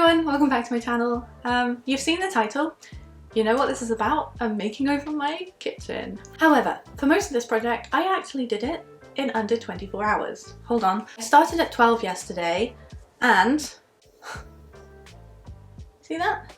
everyone, welcome back to my channel. You've seen the title, you know what this is about. I'm making over my kitchen. However, for most of this project, I actually did it in under 24 hours. Hold on. I started at 12 yesterday and see that?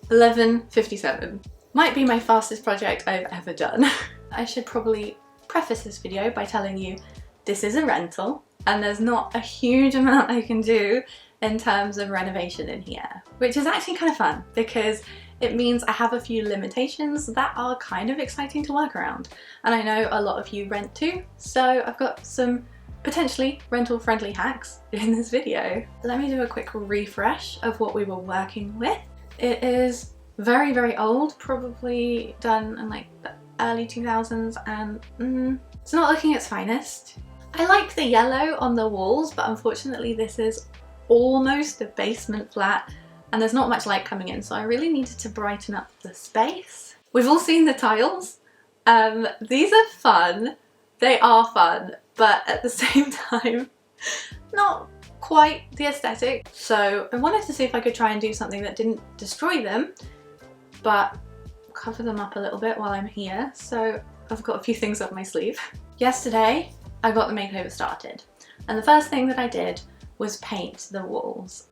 11:57. Might be my fastest project I've ever done. I should probably preface this video by telling you this is a rental and there's not a huge amount I can do in terms of renovation in here, which is actually kind of fun because it means I have a few limitations that are kind of exciting to work around. And I know a lot of you rent too, so I've got some potentially rental friendly hacks in this video. Let me do a quick refresh of what we were working with. It is very, very old, probably done in like the early 2000s, and it's not looking its finest. I like the yellow on the walls, but unfortunately this is almost a basement flat and there's not much light coming in, so I really needed to brighten up the space. We've all seen the tiles. These are fun. They are fun, but at the same time, not quite the aesthetic. So I wanted to see if I could try and do something that didn't destroy them, but cover them up a little bit while I'm here. So I've got a few things up my sleeve. Yesterday, I got the makeover started, and the first thing that I did was paint the walls.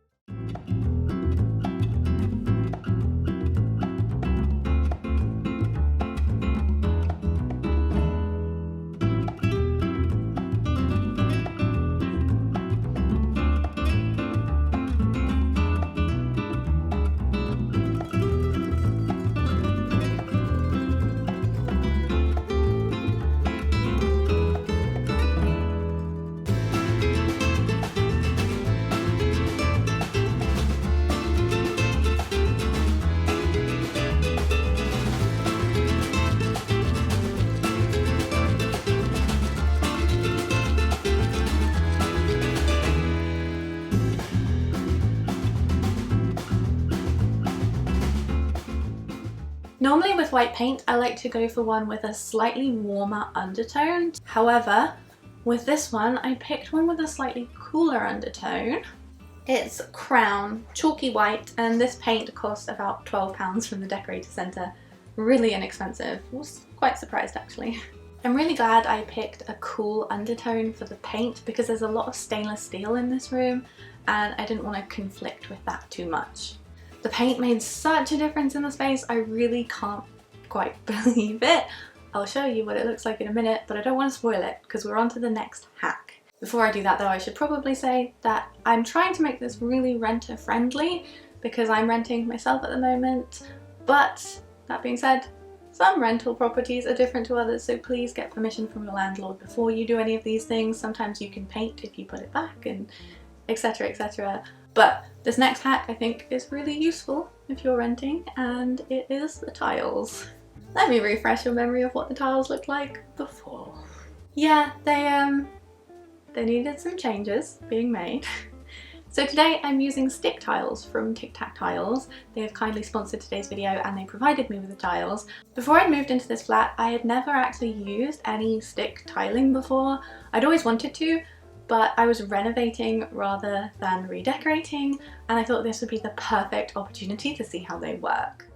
Normally with white paint, I like to go for one with a slightly warmer undertone. However, with this one, I picked one with a slightly cooler undertone. It's Crown Chalky White, and this paint cost about £12 from the decorator centre. Really inexpensive. I was quite surprised actually. I'm really glad I picked a cool undertone for the paint because there's a lot of stainless steel in this room and I didn't want to conflict with that too much. The paint made such a difference in the space, I really can't quite believe it. I'll show you what it looks like in a minute, but I don't want to spoil it because we're on to the next hack. Before I do that though, I should probably say that I'm trying to make this really renter friendly because I'm renting myself at the moment, but that being said, some rental properties are different to others, so please get permission from your landlord before you do any of these things. Sometimes you can paint if you put it back, and etc, etc. But this next hack I think is really useful if you're renting, and it is the tiles. Let me refresh your memory of what the tiles looked like before. Yeah, they needed some changes being made. So today I'm using stick tiles from Tic Tac Tiles. They have kindly sponsored today's video and they provided me with the tiles. Before I moved into this flat, I had never actually used any stick tiling before. I'd always wanted to, but I was renovating rather than redecorating, and I thought this would be the perfect opportunity to see how they work.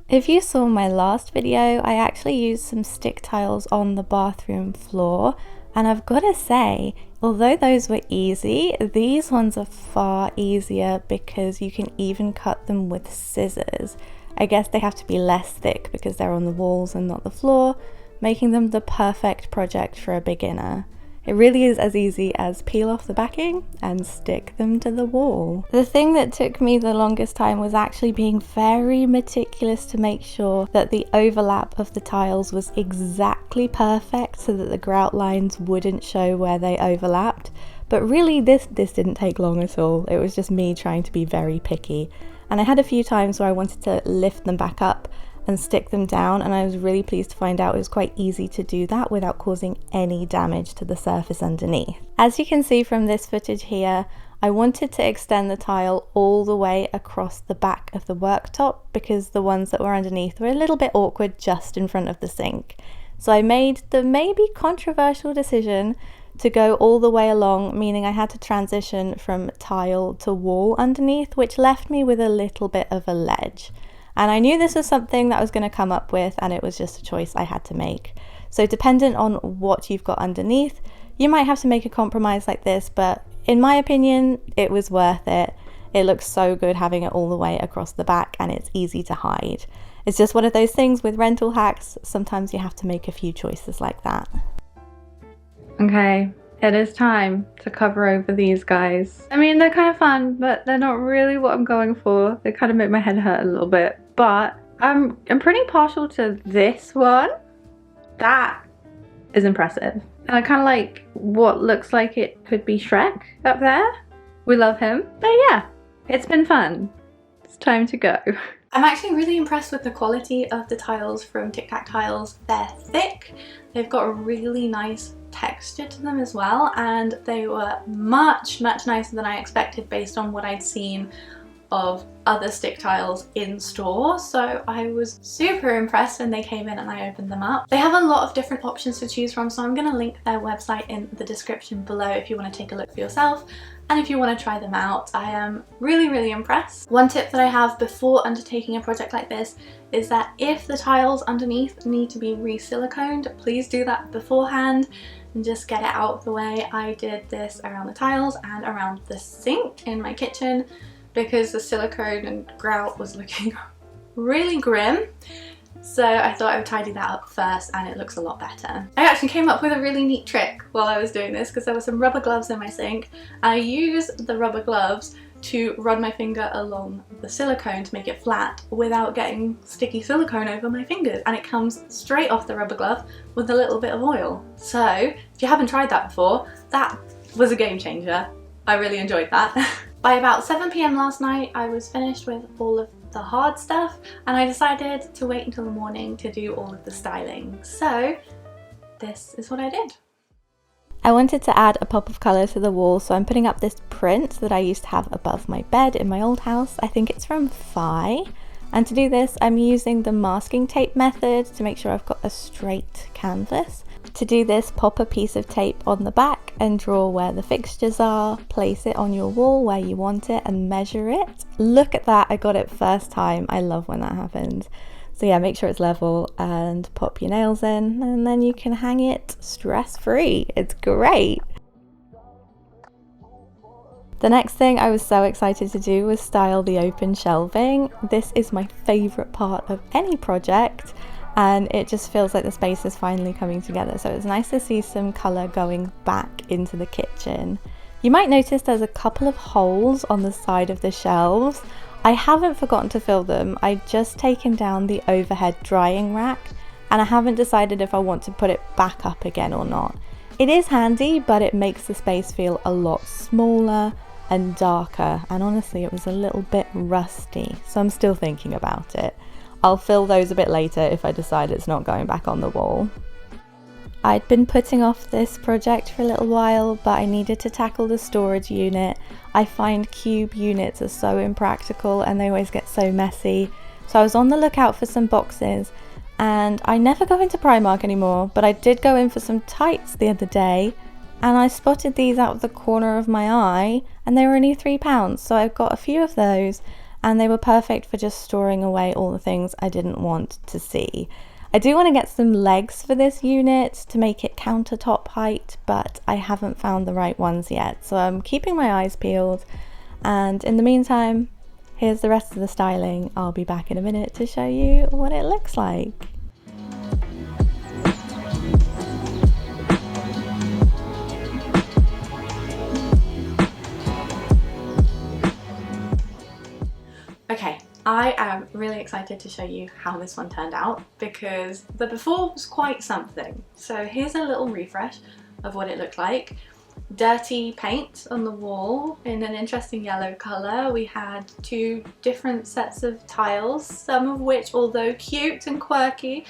If you saw my last video, I actually used some stick tiles on the bathroom floor, and I've got to say, although those were easy, these ones are far easier because you can even cut them with scissors. I guess they have to be less thick because they're on the walls and not the floor, making them the perfect project for a beginner. It really is as easy as peel off the backing and stick them to the wall. The thing that took me the longest time was actually being very meticulous to make sure that the overlap of the tiles was exactly perfect so that the grout lines wouldn't show where they overlapped. But really this didn't take long at all. It was just me trying to be very picky. And I had a few times where I wanted to lift them back up and stick them down, and I was really pleased to find out it was quite easy to do that without causing any damage to the surface underneath. As you can see from this footage here, I wanted to extend the tile all the way across the back of the worktop because the ones that were underneath were a little bit awkward just in front of the sink. So I made the maybe controversial decision to go all the way along, meaning I had to transition from tile to wall underneath, which left me with a little bit of a ledge. And I knew this was something that I was going to come up with, and it was just a choice I had to make. So dependent on what you've got underneath, you might have to make a compromise like this, but in my opinion, it was worth it. It looks so good having it all the way across the back, and it's easy to hide. It's just one of those things with rental hacks, sometimes you have to make a few choices like that. Okay, it is time to cover over these guys. I mean, they're kind of fun, but they're not really what I'm going for. They kind of make my head hurt a little bit, but I'm pretty partial to this one. That is impressive. And I kind of like what looks like it could be Shrek up there. We love him. But yeah, it's been fun. It's time to go. I'm actually really impressed with the quality of the tiles from Tic Tac Tiles. They're thick, they've got a really nice texture to them as well, and they were much nicer than I expected based on what I'd seen of other stick tiles in store. So I was super impressed when they came in and I opened them up. They have a lot of different options to choose from, so I'm going to link their website in the description below if you want to take a look for yourself. And if you want to try them out, I am really impressed. One tip that I have before undertaking a project like this is that if the tiles underneath need to be re-siliconed, please do that beforehand and just get it out of the way. I did this around the tiles and around the sink in my kitchen because the silicone and grout was looking really grim. So I thought I would tidy that up first, and it looks a lot better. I actually came up with a really neat trick while I was doing this because there were some rubber gloves in my sink. I used the rubber gloves to run my finger along the silicone to make it flat without getting sticky silicone over my fingers, and it comes straight off the rubber glove with a little bit of oil. So if you haven't tried that before, that was a game changer. I really enjoyed that. By about 7 PM last night, I was finished with all of the hard stuff, and I decided to wait until the morning to do all of the styling. So this is what I did. I wanted to add a pop of colour to the wall, so I'm putting up this print that I used to have above my bed in my old house. I think it's from Phi. And to do this, I'm using the masking tape method to make sure I've got a straight canvas. To do this, pop a piece of tape on the back and draw where the fixtures are, place it on your wall where you want it and measure it. Look at that, I got it first time. I love when that happens. So yeah, make sure it's level and pop your nails in, and then you can hang it stress-free. It's great. The next thing I was so excited to do was style the open shelving. This is my favourite part of any project, and it just feels like the space is finally coming together. So it's nice to see some colour going back into the kitchen. You might notice there's a couple of holes on the side of the shelves. I haven't forgotten to fill them. I've just taken down the overhead drying rack, and I haven't decided if I want to put it back up again or not. It is handy, but it makes the space feel a lot smaller and darker, and honestly it was a little bit rusty, so I'm still thinking about it. I'll fill those a bit later if I decide it's not going back on the wall. I'd been putting off this project for a little while, but I needed to tackle the storage unit. I find cube units are so impractical and they always get so messy, so I was on the lookout for some boxes. And I never go into Primark anymore, but I did go in for some tights the other day, and I spotted these out of the corner of my eye, and they were only £3, so I got a few of those, and they were perfect for just storing away all the things I didn't want to see. I do want to get some legs for this unit to make it countertop height, but I haven't found the right ones yet, so I'm keeping my eyes peeled. And in the meantime, here's the rest of the styling. I'll be back in a minute to show you what it looks like. Okay, I am really excited to show you how this one turned out because the before was quite something. So here's a little refresh of what it looked like. Dirty paint on the wall in an interesting yellow colour. We had 2 different sets of tiles, some of which, although cute and quirky,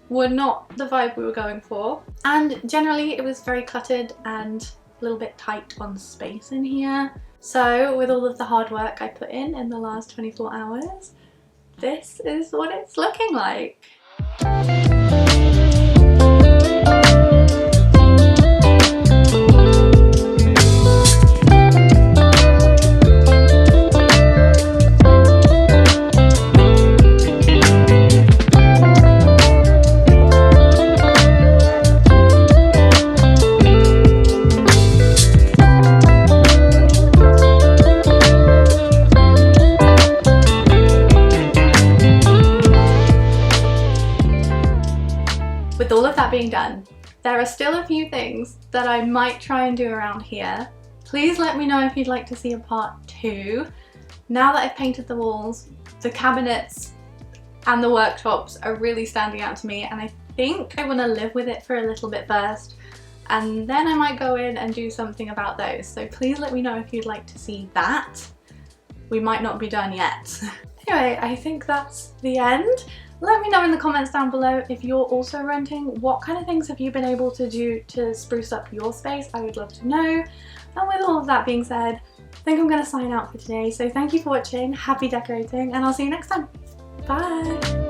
were not the vibe we were going for. And generally it was very cluttered and a little bit tight on space in here. So with all of the hard work I put in the last 24 hours, this is what it's looking like. are still a few things that I might try and do around here. Please let me know if you'd like to see a part 2. Now that I've painted the walls, the cabinets and the worktops are really standing out to me, and I think I want to live with it for a little bit first, and then I might go in and do something about those. So please let me know if you'd like to see that. We might not be done yet. Anyway, I think that's the end. Let me know in the comments down below if you're also renting. What kind of things have you been able to do to spruce up your space? I would love to know. And with all of that being said, I think I'm going to sign out for today. So thank you for watching, happy decorating, and I'll see you next time. Bye!